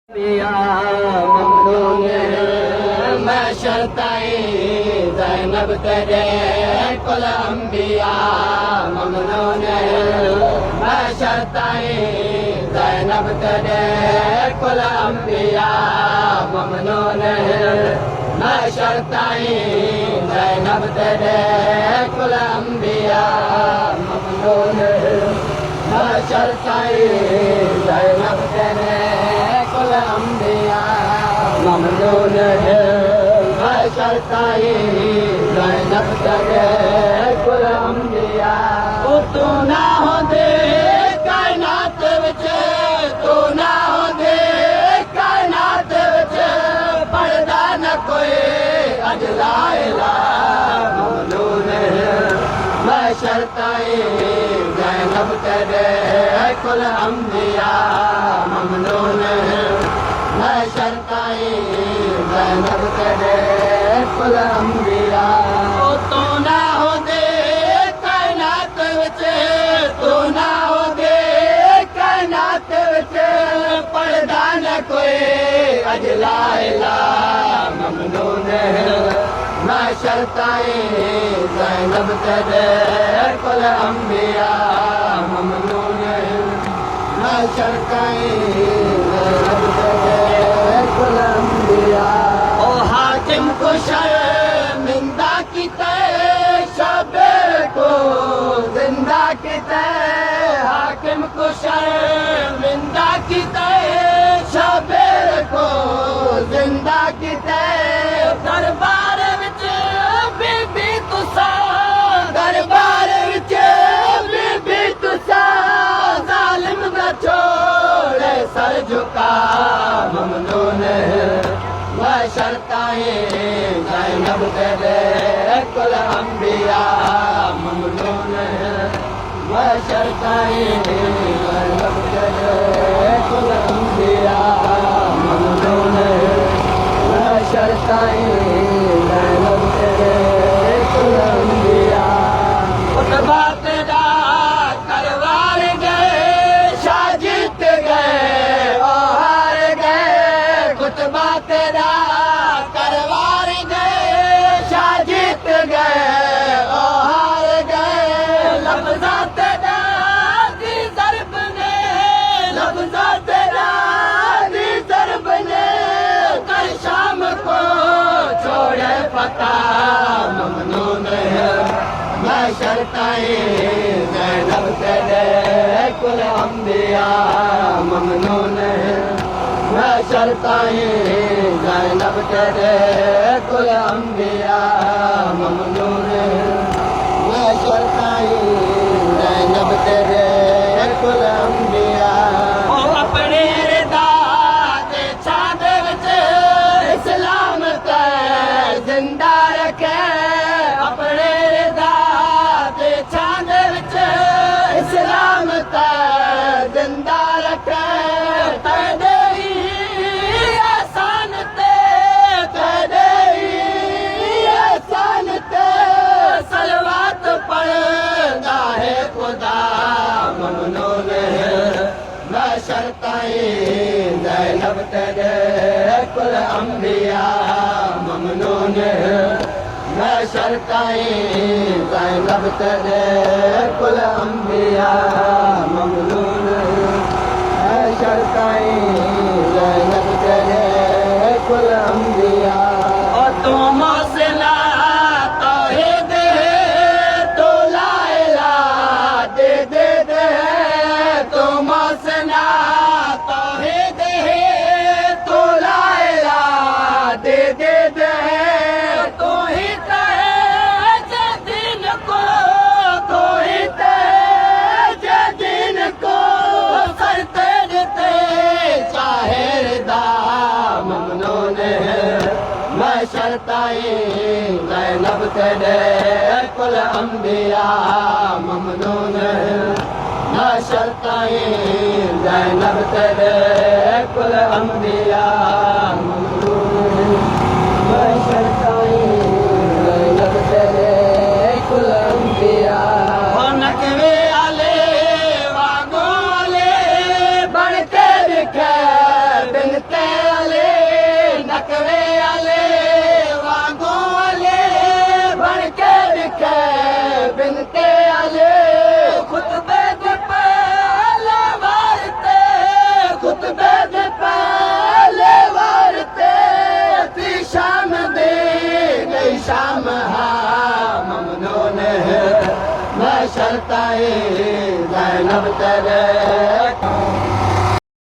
पिया ममनून मैं शर्ताई ज़ैनब तेरे कुल अंबिया ममनून मैं शर्ताई ज़ैनब तेरे कुल अंबिया ममनून मैं शर्ताई ज़ैनब तेरे कुल अंबिया ममनून मैं शर्ताई ज़ैनब तेरे कुल अंबिया ममनून मैं शर्ताई ज़ैनब तेरे कुल अंबिया ओ तू ना हो दे कायनात विच तू ना हो दे कायनात विच पढ़दा न कोई अज ला इलाहा ममनून मैं शर्ताई ज़ैनब तेरे कुल अंबिया ममनून मैं शर्ताई ज़ैनब तेरे कुल अंबिया ओ तू ना हो दे कायनात विच तू ना हो दे कायनात विच पढ़दा न कोई अज ला इलाहा ममनून मैं शर्ताई ज़ैनब तेरे कुल अंबिया ममनून मैं शर्ताई ज़ैनब तेरे कुल अंबिया ओ हाकिम को शर्मिंदा कीते शबीर को जिंदा कीते हाकिम को शर्मिंदा कीते शबीर को जिंदा कीते दरबार विच बीबी तुसा दरबार विच बीबी तुसा जालिम न छोड़े सर झुका ममनून मैं शर्ताई ज़ैनब तेरे कुल अंबिया ममनून मैं शर्ताई ज़ैनब तेरे कुल अंबिया ममनून मैं शर्ताई ज़ैनब तेरे कुल अंबिया खुतबा तेरा करवार गए शाह जीत गए ओ हार गए खुतबा तेरा करवार गए शाह जीत गए ओ हार गए लफ्ज़ा तेरा दी ज़रब ने लफ्ज़ा तेरा दी ज़रब ने कर शाम को छोड़े पता ममनून मैं शर्ताई ज़ैनब तेरे कुल अंबिया ममनून मैं शर्ताई ज़ैनब तेरे कुल अंबिया ममनून मैं शर्ताई ज़ैनब तेरे कुल अंबिया ओ अपने रिदा दे छाद विच इस्लाम ते जिंदा रखे अपने रिदा दे छाद विच इस्लाम ते जिंदा रखे तेरे एहसान ते तेरे एहसान ते सलवात पढ़दा है खुदा ममनून मैं शर्ताई ज़ैनब तेरे कुल अंबिया ममनून मैं शर्ताई ज़ैनब तेरे कुल अंबिया ममनून मैं शर्ताई ज़ैनब तेरे कुल अंबिया और तू मौसला तौहीद तो ला इलाहा दे दे दे तू मौसला तौहीद तो ला इलाहा दे दे दे तू ही तेज दिन को तू ही तेज दिन को सर तेरते चाहे रिदा ममनून मैं शर्ताई ज़ैनब तेरे कुल अंबिया ममनून मैं शर्ताई ज़ैनब तेरे कुल अंबिया ममनून मैं शर्ताई ज़ैनब तेरे कुल अंबिया नकवे आले वागो आले बढ़ते दिखे बिनते शर्ताए ज़ैनब तेरे